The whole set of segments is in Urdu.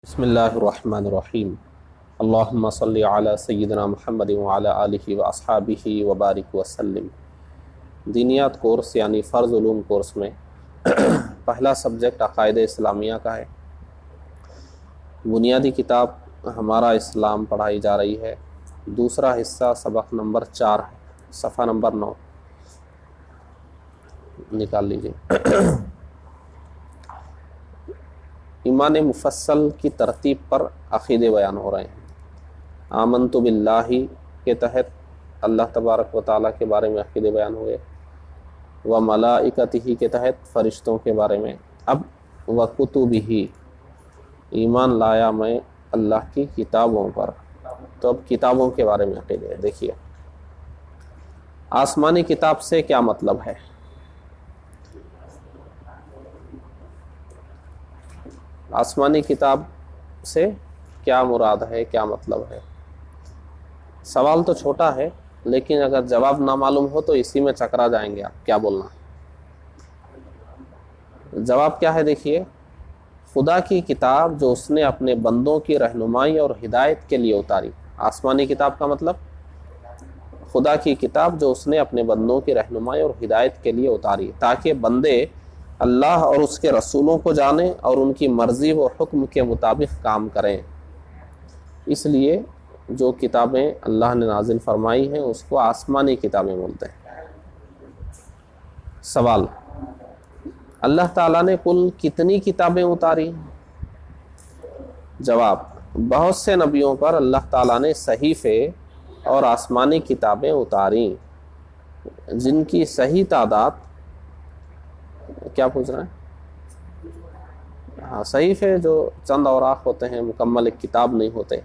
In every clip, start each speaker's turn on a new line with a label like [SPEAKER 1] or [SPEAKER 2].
[SPEAKER 1] بسم اللہ الرحمن الرحیم اللہم صلی علی سیدنا محمد وعلی آلہ واصحابہ وبارک وسلم۔ دینیات کورس یعنی فرض علوم کورس میں پہلا سبجیکٹ عقائد اسلامیہ کا ہے۔ بنیادی کتاب ہمارا اسلام پڑھائی جا رہی ہے۔ دوسرا حصہ سبق نمبر 4 ہے، صفحہ نمبر 9 نکال لیجئے۔ ایمان مفصل کی ترتیب پر عقیدے بیان ہو رہے ہیں۔ آمنت باللہ کے تحت اللہ تبارک و تعالیٰ کے بارے میں عقیدے بیان ہوئے، و ملائکتہ کے تحت فرشتوں کے بارے میں۔ اب و کتبہ، ایمان لایا میں اللہ کی کتابوں پر، تو اب کتابوں کے بارے میں عقیدے۔ دیکھیے آسمانی کتاب سے کیا مطلب ہے؟ آسمانی کتاب سے کیا مراد ہے، کیا مطلب ہے؟ سوال تو چھوٹا ہے، لیکن اگر جواب نہ معلوم ہو تو اسی میں چکرا جائیں گے آپ، کیا بولنا ہے؟ جواب کیا ہے؟ دیکھیے، خدا کی کتاب جو اس نے اپنے بندوں کی رہنمائی اور ہدایت کے لیے اتاری۔ آسمانی کتاب کا مطلب خدا کی کتاب جو اس نے اپنے بندوں کی رہنمائی اور ہدایت کے لیے اتاری، تاکہ بندے اللہ اور اس کے رسولوں کو جانیں اور ان کی مرضی و حکم کے مطابق کام کریں۔ اس لیے جو کتابیں اللہ نے نازل فرمائی ہیں اس کو آسمانی کتابیں بولتے ہیں۔ سوال، اللہ تعالیٰ نے کل کتنی کتابیں اتاری؟ جواب، بہت سے نبیوں پر اللہ تعالیٰ نے صحیفے اور آسمانی کتابیں اتاری، جن کی صحیح تعداد، کیا پوچھ رہے ہیں؟ ہاں، صحیفے جو چند اوراق ہوتے ہیں، مکمل ایک کتاب نہیں ہوتے۔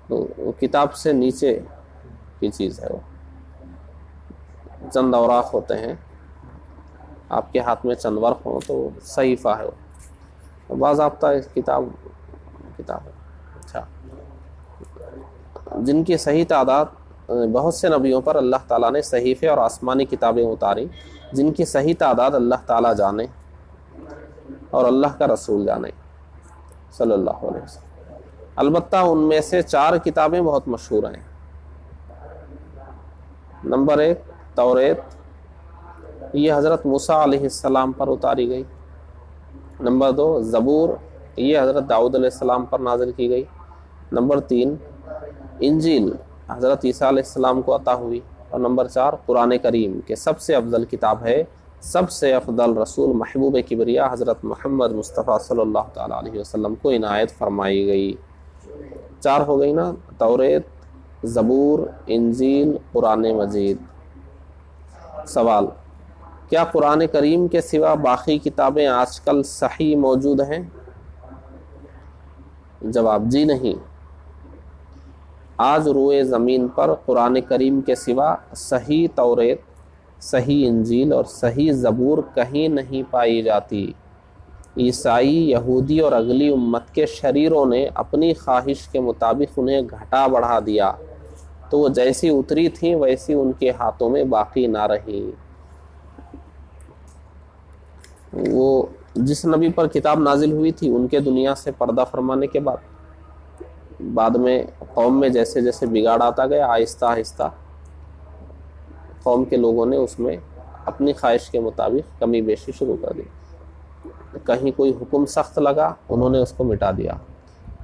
[SPEAKER 1] تو وہ کتاب سے نیچے کی چیز ہے، وہ چند اوراق ہوتے ہیں، آپ کے ہاتھ میں چند ورق ہوں تو صحیفہ ہے وہ، باضابطہ کتاب ہے۔ اچھا، جن کی صحیح تعداد، بہت سے نبیوں پر اللہ تعالیٰ نے صحیفے اور آسمانی کتابیں اتاری، جن کی صحیح تعداد اللہ تعالیٰ جانے اور اللہ کا رسول جانے صلی اللہ علیہ وسلم۔ البتہ ان میں سے 4 کتابیں بہت مشہور ہیں۔ نمبر 1 توریت، یہ حضرت موسیٰ علیہ السلام پر اتاری گئی۔ نمبر 2 زبور، یہ حضرت داؤد علیہ السلام پر نازل کی گئی۔ نمبر 3 انجیل، حضرت عیسیٰ علیہ السلام کو عطا ہوئی۔ اور نمبر 4 قرآن کریم، کہ سب سے افضل کتاب ہے، سب سے افضل رسول محبوب کبریا حضرت محمد مصطفیٰ صلی اللہ تعالیٰ علیہ وسلم کو عنایت فرمائی گئی۔ 4 ہو گئی نا، توریت، زبور، انجیل، قرآن مجید۔ سوال، کیا قرآن کریم کے سوا باقی کتابیں آج کل صحیح موجود ہیں؟ جواب، جی نہیں۔ آج روئے زمین پر قرآن کریم کے سوا صحیح توریت، صحیح انجیل اور صحیح زبور کہیں نہیں پائی جاتی۔ عیسائی، یہودی اور اگلی امت کے شریروں نے اپنی خواہش کے مطابق انہیں گھٹا بڑھا دیا، تو وہ جیسی اتری تھیں ویسی ان کے ہاتھوں میں باقی نہ رہی۔ وہ جس نبی پر کتاب نازل ہوئی تھی، ان کے دنیا سے پردہ فرمانے کے بعد میں قوم میں جیسے جیسے بگاڑ آتا گیا، آہستہ آہستہ قوم کے لوگوں نے اس میں اپنی خواہش کے مطابق کمی بیشی شروع کر دی۔ کہیں کوئی حکم سخت لگا، انہوں نے اس کو مٹا دیا،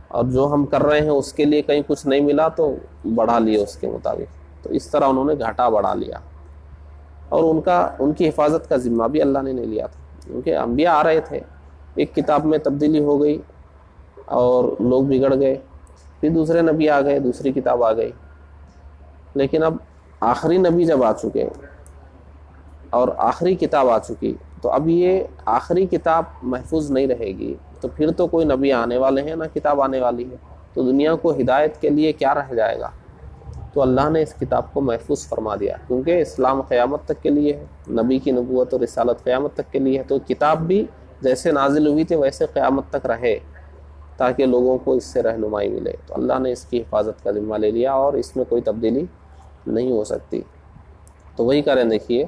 [SPEAKER 1] اور جو ہم کر رہے ہیں اس کے لیے کہیں کچھ نہیں ملا تو بڑھا لیے اس کے مطابق۔ تو اس طرح انہوں نے گھاٹا بڑھا لیا، اور ان کی حفاظت کا ذمہ بھی اللہ نے نہیں لیا تھا، کیونکہ انبیاء آ رہے تھے، ایک کتاب میں تبدیلی ہو گئی اور لوگ بگڑ گئے، پھر دوسرے نبی آ گئے، دوسری کتاب آ گئی۔ لیکن اب آخری نبی جب آ چکے اور آخری کتاب آ چکی، تو اب یہ آخری کتاب محفوظ نہیں رہے گی، تو پھر تو کوئی نبی آنے والے ہیں، نہ کتاب آنے والی ہے، تو دنیا کو ہدایت کے لیے کیا رہ جائے گا؟ تو اللہ نے اس کتاب کو محفوظ فرما دیا، کیونکہ اسلام قیامت تک کے لیے ہے، نبی کی نبوت اور رسالت قیامت تک کے لیے ہے، تو کتاب بھی جیسے نازل ہوئی تھی ویسے قیامت تک رہے، تاکہ لوگوں کو اس سے رہنمائی ملے۔ تو اللہ نے اس کی حفاظت کا ذمہ لے لیا، اور اس میں کوئی تبدیلی نہیں ہو سکتی۔ تو وہی کریں، دیکھیے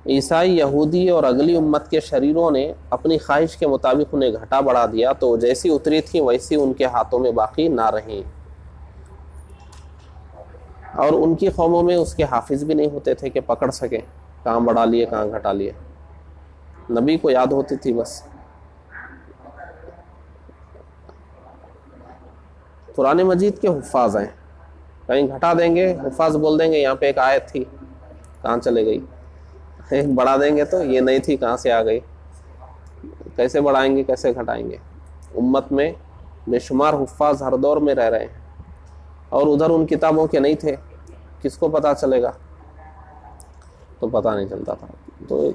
[SPEAKER 1] عیسائی، یہودی اور اگلی امت کے شریروں نے اپنی خواہش کے مطابق انہیں گھٹا بڑھا دیا تو جیسی اتری تھی ویسی ان کے ہاتھوں میں باقی نہ رہیں، اور ان کی قوموں میں اس کے حافظ بھی نہیں ہوتے تھے کہ پکڑ سکیں کہاں بڑھا لیے کہاں گھٹا لیے، نبی کو یاد ہوتی تھی بس۔ قرآن مجید کے حفاظ ہیں، کہیں گھٹا دیں گے حفاظ بول دیں گے یہاں پہ ایک آیت تھی کہاں چلے گئی، ایک بڑھا دیں گے تو یہ نہیں تھی کہاں سے آ گئی، کیسے بڑھائیں گے کیسے گھٹائیں گے۔ امت میں بے شمار حفاظ ہر دور میں رہ رہے ہیں، اور ادھر ان کتابوں کے نہیں تھے، کس کو پتہ چلے گا، تو پتہ نہیں چلتا تھا۔ تو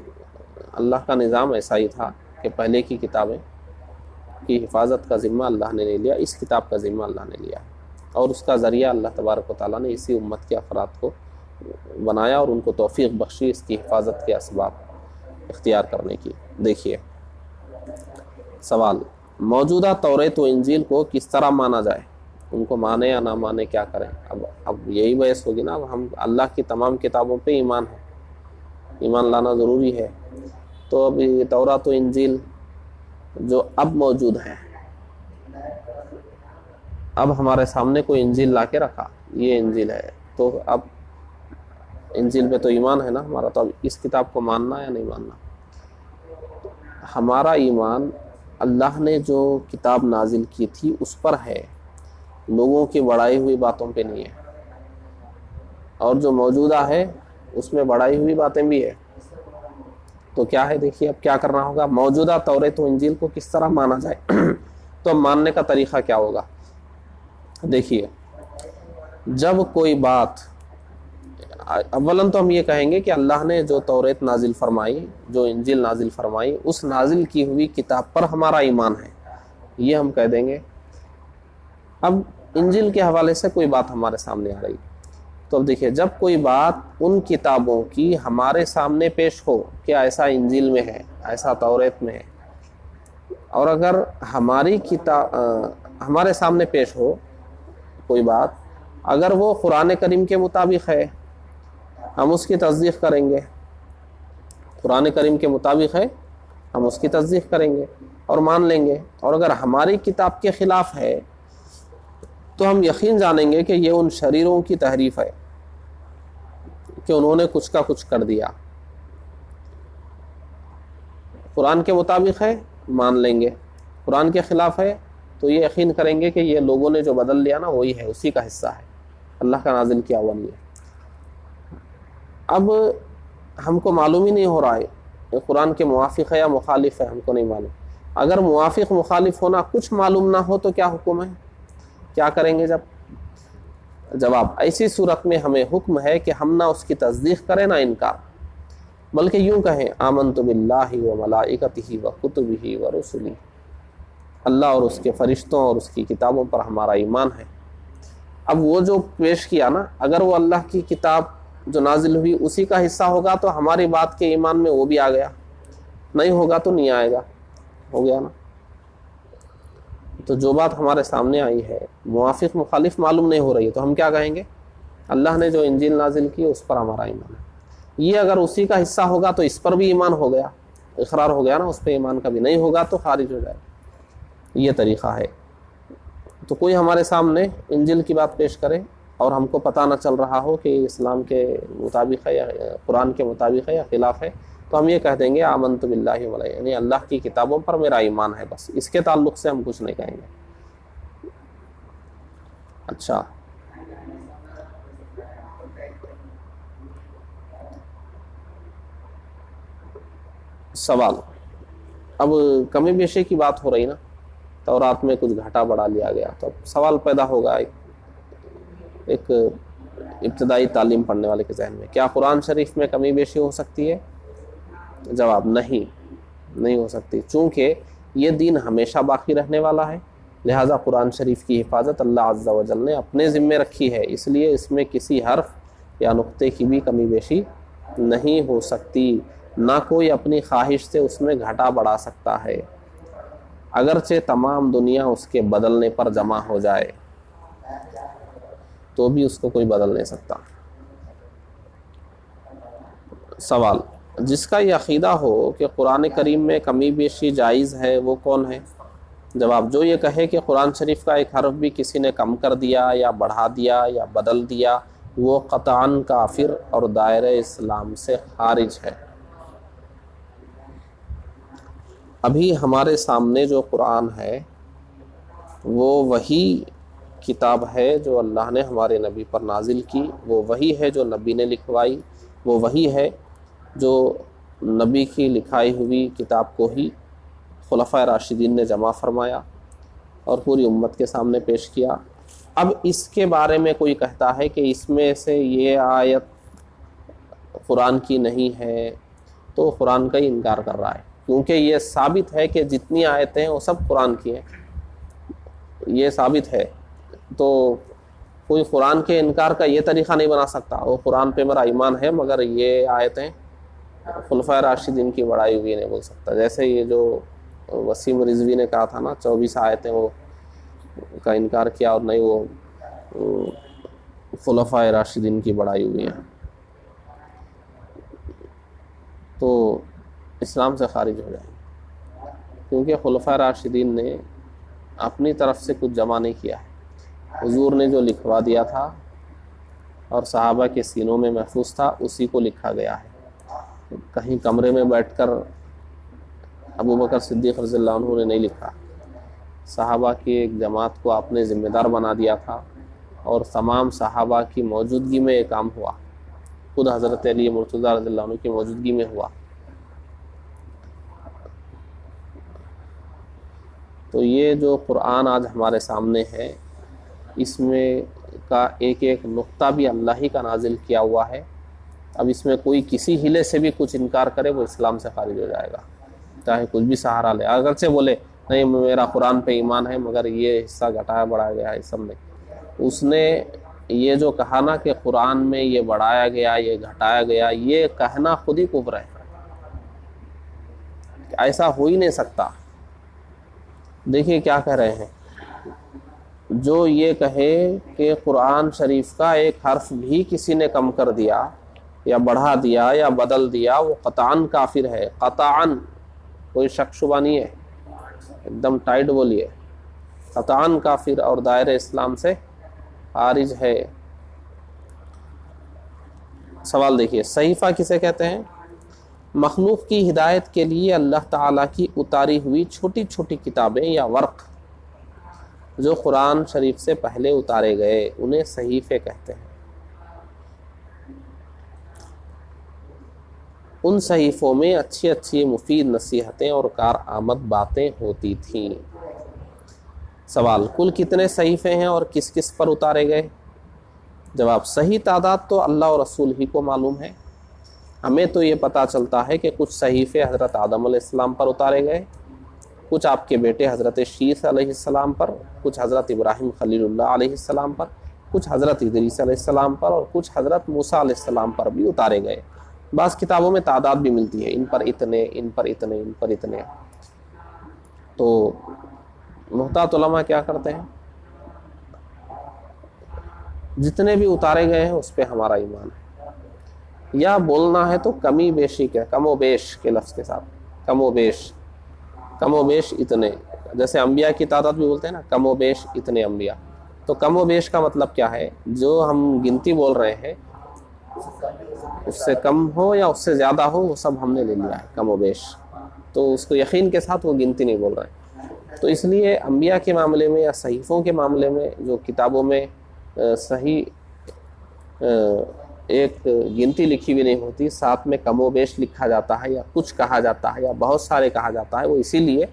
[SPEAKER 1] اللہ کا نظام ایسا ہی تھا کہ پہلے کی کتابیں کی حفاظت کا ذمہ اللہ نے نہیں لیا، اس کتاب کا ذمہ اللہ نے لیا، اور اس کا ذریعہ اللہ تبارک و تعالیٰ نے اسی امت کے افراد کو بنایا اور ان کو توفیق بخشی اس کی حفاظت کے اسباب اختیار کرنے کی۔ دیکھیے سوال، موجودہ توریت و انجیل کو کس طرح مانا جائے، ان کو مانے یا نہ مانے کیا کریں؟ اب یہی بحث ہوگی نا، اب ہم اللہ کی تمام کتابوں پہ ایمان لانا ضروری ہے، تو اب یہ تورات و انجیل جو اب موجود ہیں، اب ہمارے سامنے کوئی انجیل لا کے رکھا یہ انجیل ہے، تو اب انجیل پہ تو ایمان ہے نا ہمارا، تو اب اس کتاب کو ماننا یا نہیں ماننا؟ ہمارا ایمان اللہ نے جو کتاب نازل کی تھی اس پر ہے، لوگوں کی بڑھائی ہوئی باتوں پہ نہیں ہے، اور جو موجودہ ہے اس میں بڑھائی ہوئی باتیں بھی ہے۔ تو کیا ہے، دیکھیے اب کیا کرنا ہوگا، موجودہ توریت و انجیل کو کس طرح مانا جائے تو اب ماننے کا طریقہ کیا ہوگا؟ دیکھیے جب کوئی بات، اولاً تو ہم یہ کہیں گے کہ اللہ نے جو توریت نازل فرمائی، جو انجیل نازل فرمائی، اس نازل کی ہوئی کتاب پر ہمارا ایمان ہے، یہ ہم کہہ دیں گے۔ اب انجیل کے حوالے سے کوئی بات ہمارے سامنے آ رہی، تو اب دیکھیے جب کوئی بات ان کتابوں کی ہمارے سامنے پیش ہو کہ ایسا انجیل میں ہے، ایسا توریت میں ہے، اور اگر ہماری کتاب ہمارے سامنے پیش ہو کوئی بات، اگر وہ قرآن کریم کے مطابق ہے ہم اس کی تصدیق کریں گے، قرآن کریم کے مطابق ہے ہم اس کی تصدیق کریں گے اور مان لیں گے، اور اگر ہماری کتاب کے خلاف ہے تو ہم یقین جانیں گے کہ یہ ان شریروں کی تحریف ہے کہ انہوں نے کچھ کا کچھ کر دیا۔ قرآن کے مطابق ہے مان لیں گے، قرآن کے خلاف ہے تو یہ یقین کریں گے کہ یہ لوگوں نے جو بدل لیا نا وہی ہے، اسی کا حصہ ہے، اللہ کا نازل کیا ہوا نہیں ہے۔ اب ہم کو معلوم ہی نہیں ہو رہا ہے کہ قرآن کے موافق ہے یا مخالف ہے، ہم کو نہیں معلوم۔ اگر موافق مخالف ہونا کچھ معلوم نہ ہو تو کیا حکم ہے، کیا کریں گے؟ جواب، ایسی صورت میں ہمیں حکم ہے کہ ہم نہ اس کی تصدیق کریں نہ انکار، بلکہ یوں کہیں آمنت باللہ و ملائکتہ و کتبہ و رسلہ، اللہ اور اس کے فرشتوں اور اس کی کتابوں پر ہمارا ایمان ہے۔ اب وہ جو پیش کیا نا، اگر وہ اللہ کی کتاب جو نازل ہوئی اسی کا حصہ ہوگا تو ہماری بات کے ایمان میں وہ بھی آ گیا، نہیں ہوگا تو نہیں آئے گا، ہو گیا نا۔ تو جو بات ہمارے سامنے آئی ہے موافق مخالف معلوم نہیں ہو رہی ہے تو ہم کیا کہیں گے؟ اللہ نے جو انجیل نازل کی اس پر ہمارا ایمان ہے۔ یہ اگر اسی کا حصہ ہوگا تو اس پر بھی ایمان ہو گیا، اقرار ہو گیا نا، اس پہ ایمان کا بھی نہیں ہوگا تو خارج ہو جائے، یہ طریقہ ہے۔ تو کوئی ہمارے سامنے انجیل کی بات پیش کرے اور ہم کو پتہ نہ چل رہا ہو کہ اسلام کے مطابق ہے یا قرآن کے مطابق ہے یا خلاف ہے، تو ہم یہ کہہ دیں گے آمنت باللہ و یعنی اللہ کی کتابوں پر میرا ایمان ہے، بس اس کے تعلق سے ہم کچھ نہیں کہیں گے۔ اچھا، سوال، اب کمی بیشی کی بات ہو رہی نا، تورات میں کچھ گھٹا بڑھا لیا گیا، تو اب سوال پیدا ہوگا ایک ابتدائی تعلیم پڑھنے والے کے ذہن میں، کیا قرآن شریف میں کمی بیشی ہو سکتی ہے؟ جواب، نہیں ہو سکتی، چونکہ یہ دین ہمیشہ باقی رہنے والا ہے، لہٰذا قرآن شریف کی حفاظت اللہ عز و جل نے اپنے ذمے رکھی ہے، اس لیے اس میں کسی حرف یا نقطے کی بھی کمی بیشی نہیں ہو سکتی، نہ کوئی اپنی خواہش سے اس میں گھٹا بڑھا سکتا ہے، اگرچہ تمام دنیا اس کے بدلنے پر جمع ہو جائے تو بھی اس کو کوئی بدل نہیں سکتا۔ سوال، جس کا یہ عقیدہ ہو کہ قرآن کریم میں کمی بیشی جائز ہے وہ کون ہے؟ جواب، جو یہ کہے کہ قرآن شریف کا ایک حرف بھی کسی نے کم کر دیا یا بڑھا دیا یا بدل دیا وہ قطعاً کافر اور دائرہ اسلام سے خارج ہے۔ ابھی ہمارے سامنے جو قرآن ہے وہ وہی کتاب ہے جو اللہ نے ہمارے نبی پر نازل کی، وہ وہی ہے جو نبی نے لکھوائی، وہ وہی ہے جو نبی کی لکھائی ہوئی کتاب کو ہی خلفائے راشدین نے جمع فرمایا اور پوری امت کے سامنے پیش کیا۔ اب اس کے بارے میں کوئی کہتا ہے کہ اس میں سے یہ آیت قرآن کی نہیں ہے تو قرآن کا ہی انکار کر رہا ہے، کیونکہ یہ ثابت ہے کہ جتنی آیتیں ہیں وہ سب قرآن کی ہیں، یہ ثابت ہے۔ تو کوئی قرآن کے انکار کا یہ طریقہ نہیں بنا سکتا، وہ قرآن پہ میرا ایمان ہے مگر یہ آیتیں خلفائے راشدین کی بڑھائی ہوئی نہیں بول سکتا۔ جیسے یہ جو وسیم رضوی نے کہا تھا نا 24 آیتیں وہ کا انکار کیا اور نہیں وہ خلفائے راشدین کی بڑھائی ہوئی ہیں، تو اسلام سے خارج ہو جائیں گے، کیونکہ خلفائے راشدین نے اپنی طرف سے کچھ جمع نہیں کیا ہے۔ حضور نے جو لکھوا دیا تھا اور صحابہ کے سینوں میں محفوظ تھا اسی کو لکھا گیا ہے۔ کہیں کمرے میں بیٹھ کر ابو بکر صدیق رضی اللہ عنہ نے نہیں لکھا، صحابہ کی ایک جماعت کو آپ نے ذمہ دار بنا دیا تھا اور تمام صحابہ کی موجودگی میں یہ کام ہوا، خود حضرت علی مرتضیٰ رضی اللہ عنہ کی موجودگی میں ہوا۔ تو یہ جو قرآن آج ہمارے سامنے ہے اس میں کا ایک ایک نقطہ بھی اللہ ہی کا نازل کیا ہوا ہے۔ اب اس میں کوئی کسی ہلے سے بھی کچھ انکار کرے وہ اسلام سے خارج ہو جائے گا، چاہے کچھ بھی سہارا لے، اگرچہ بولے نہیں میرا قرآن پہ ایمان ہے مگر یہ حصہ گھٹایا بڑھایا گیا ہے، سب نہیں۔ اس نے یہ جو کہا نا کہ قرآن میں یہ بڑھایا گیا یہ گھٹایا گیا، یہ کہنا خود ہی کفر ہے، ایسا ہو ہی نہیں سکتا۔ دیکھیے کیا کہہ رہے ہیں، جو یہ کہے کہ قرآن شریف کا ایک حرف بھی کسی نے کم کر دیا یا بڑھا دیا یا بدل دیا وہ قطعاً کافر ہے، قطعاً، کوئی شک شبہ نہیں ہے، ایک دم ٹائٹ بولیے، قطعاً کافر اور دائرہ اسلام سے خارج ہے۔ سوال دیکھیے، صحیفہ کسے کہتے ہیں؟ مخلوق کی ہدایت کے لیے اللہ تعالیٰ کی اتاری ہوئی چھوٹی چھوٹی کتابیں یا ورق جو قرآن شریف سے پہلے اتارے گئے انہیں صحیفے کہتے ہیں۔ ان صحیفوں میں اچھی اچھی مفید نصیحتیں اور کارآمد باتیں ہوتی تھیں۔ سوال، کل کتنے صحیفے ہیں اور کس کس پر اتارے گئے؟ جواب، صحیح تعداد تو اللہ اور رسول ہی کو معلوم ہے، ہمیں تو یہ پتہ چلتا ہے کہ کچھ صحیفے حضرت آدم علیہ السلام پر اتارے گئے، کچھ آپ کے بیٹے حضرت شیث علیہ السلام پر، کچھ حضرت ابراہیم خلیل اللہ علیہ السلام پر، کچھ حضرت ادریس علیہ السلام پر اور کچھ حضرت موسیٰ علیہ السلام پر بھی اتارے گئے۔ بعض کتابوں میں تعداد بھی ملتی ہے، ان پر اتنے، ان پر اتنے، ان پر اتنے۔ تو محتاط علماء کیا کرتے ہیں، جتنے بھی اتارے گئے ہیں اس پہ ہمارا ایمان ہے، یا بولنا ہے تو کمی بیشی کے، کم و بیش کے لفظ کے ساتھ، کم و بیش، کم و بیش اتنے، جیسے انبیاء کی تعداد بھی بولتے ہیں نا کم و بیش اتنے انبیاء، تو کم و بیش کا مطلب کیا ہے، جو ہم گنتی بول رہے ہیں اس سے کم ہو یا اس سے زیادہ ہو وہ سب ہم نے لے لیا ہے کم و بیش، تو اس کو یقین کے ساتھ وہ گنتی نہیں بول رہے۔ تو اس لیے انبیاء کے معاملے میں یا صحیفوں کے معاملے میں جو کتابوں میں صحیح ایک گنتی لکھی بھی نہیں ہوتی، ساتھ میں کم و بیش لکھا جاتا ہے یا کچھ کہا جاتا ہے یا بہت سارے کہا جاتا ہے، وہ اسی لیے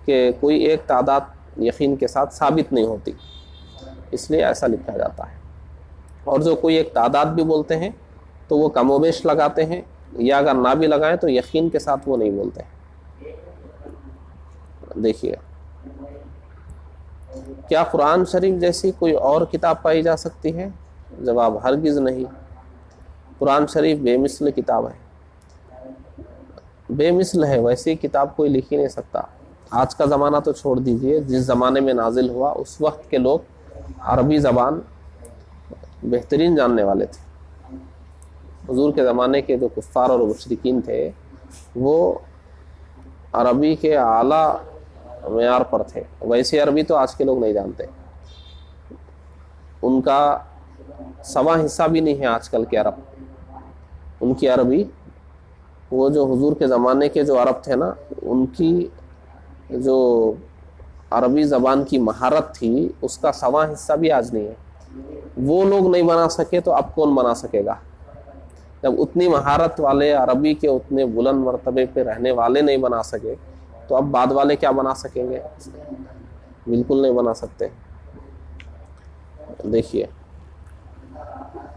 [SPEAKER 1] کہ کوئی ایک تعداد یقین کے ساتھ ثابت نہیں ہوتی، اس لیے ایسا لکھا جاتا ہے۔ اور جو کوئی ایک تعداد بھی بولتے ہیں تو وہ کم و بیش لگاتے ہیں، یا اگر نہ بھی لگائیں تو یقین کے ساتھ وہ نہیں بولتے ہیں۔ دیکھیے، کیا قرآن شریف جیسی کوئی اور کتاب پائی جا سکتی ہے؟ جواب، ہرگز نہیں۔ قرآن شریف بے مثل کتاب ہے، بے مثل ہے، ویسی کتاب کوئی لکھ ہی نہیں سکتا۔ آج کا زمانہ تو چھوڑ دیجئے، جس زمانے میں نازل ہوا اس وقت کے لوگ عربی زبان بہترین جاننے والے تھے، حضور کے زمانے کے جو کفار اور مشرکین تھے وہ عربی کے اعلیٰ معیار پر تھے. ویسی عربی تو آج کے لوگ نہیں جانتے، ان کا سوا حصہ بھی نہیں ہے آج کل کے عرب. ان کی عربی، وہ جو حضور کے زمانے کے جو عرب تھے نا، ان کی جو عربی زبان کی مہارت تھی اس کا سوا حصہ بھی آج نہیں ہے. وہ لوگ نہیں بنا سکے تو اب کون بنا سکے گا؟ جب اتنی مہارت والے، عربی کے اتنے بلند مرتبے پہ رہنے والے نہیں بنا سکے تو اب بعد والے کیا بنا سکیں گے؟ بالکل نہیں بنا سکتے. دیکھیے،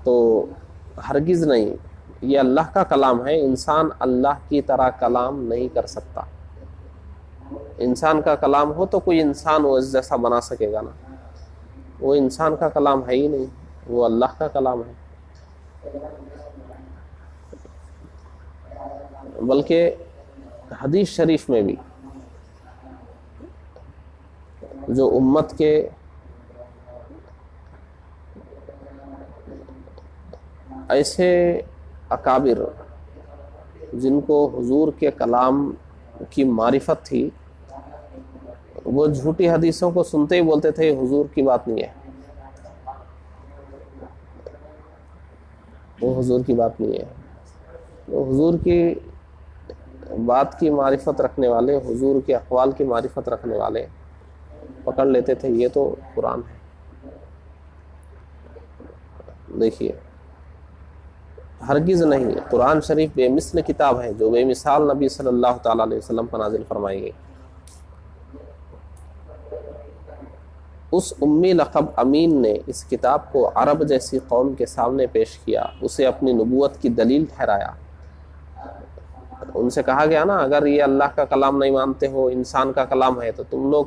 [SPEAKER 1] تو ہرگز نہیں، یہ اللہ کا کلام ہے. انسان اللہ کی طرح کلام نہیں کر سکتا. انسان کا کلام ہو تو کوئی انسان وہ اس جیسا بنا سکے گا نا. وہ انسان کا کلام ہے ہی نہیں، وہ اللہ کا کلام ہے. بلکہ حدیث شریف میں بھی جو امت کے ایسے اکابر جن کو حضور کے کلام کی معرفت تھی، وہ جھوٹی حدیثوں کو سنتے ہی بولتے تھے حضور کی بات نہیں ہے، وہ حضور کی بات نہیں ہے. وہ حضور کی بات کی معرفت رکھنے والے، حضور کے اقوال کی معرفت رکھنے والے پکڑ لیتے تھے یہ تو قرآن ہے. دیکھیے، ہرگز نہیں، قرآن شریف بے مثل کتاب ہے جو بے مثال نبی صلی اللہ تعالیٰ علیہ وسلم پر نازل فرمائی گئی. اس امی لقب امین نے اس کتاب کو عرب جیسی قوم کے سامنے پیش کیا، اسے اپنی نبوت کی دلیل ٹھہرایا. ان سے کہا گیا نا، اگر یہ اللہ کا کلام نہیں مانتے ہو، انسان کا کلام ہے، تو تم لوگ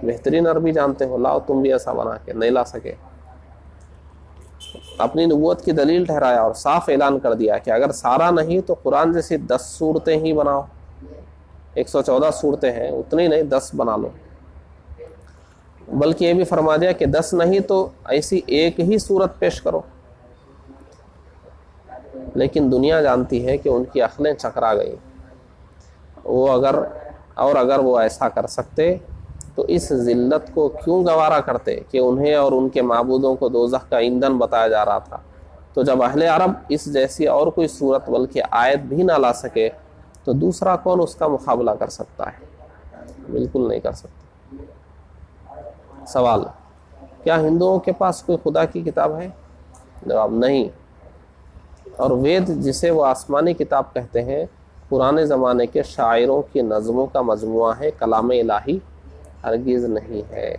[SPEAKER 1] بہترین عربی جانتے ہو، لاؤ تم بھی ایسا بنا کے. نہیں لا سکے. اپنی نبوت کی دلیل ٹھہرایا اور صاف اعلان کر دیا کہ اگر سارا نہیں تو قرآن جیسی 10 صورتیں ہی بناؤ. 114 صورتیں ہیں، اتنی نہیں 10 بنا لو. بلکہ یہ بھی فرما دیا کہ 10 نہیں تو ایسی ایک ہی صورت پیش کرو. لیکن دنیا جانتی ہے کہ ان کی عقلیں چکرا گئی. اگر وہ ایسا کر سکتے تو اس ذلت کو کیوں گوارا کرتے کہ انہیں اور ان کے معبودوں کو دوزخ کا ایندھن بتایا جا رہا تھا. تو جب اہل عرب اس جیسی اور کوئی صورت بلکہ آیت بھی نہ لا سکے تو دوسرا کون اس کا مقابلہ کر سکتا ہے؟ بالکل نہیں کر سکتا. سوال: کیا ہندوؤں کے پاس کوئی خدا کی کتاب ہے؟ جواب: نہیں. اور وید جسے وہ آسمانی کتاب کہتے ہیں، پرانے زمانے کے شاعروں کی نظموں کا مجموعہ ہے، کلام الہی ہرگز نہیں ہے.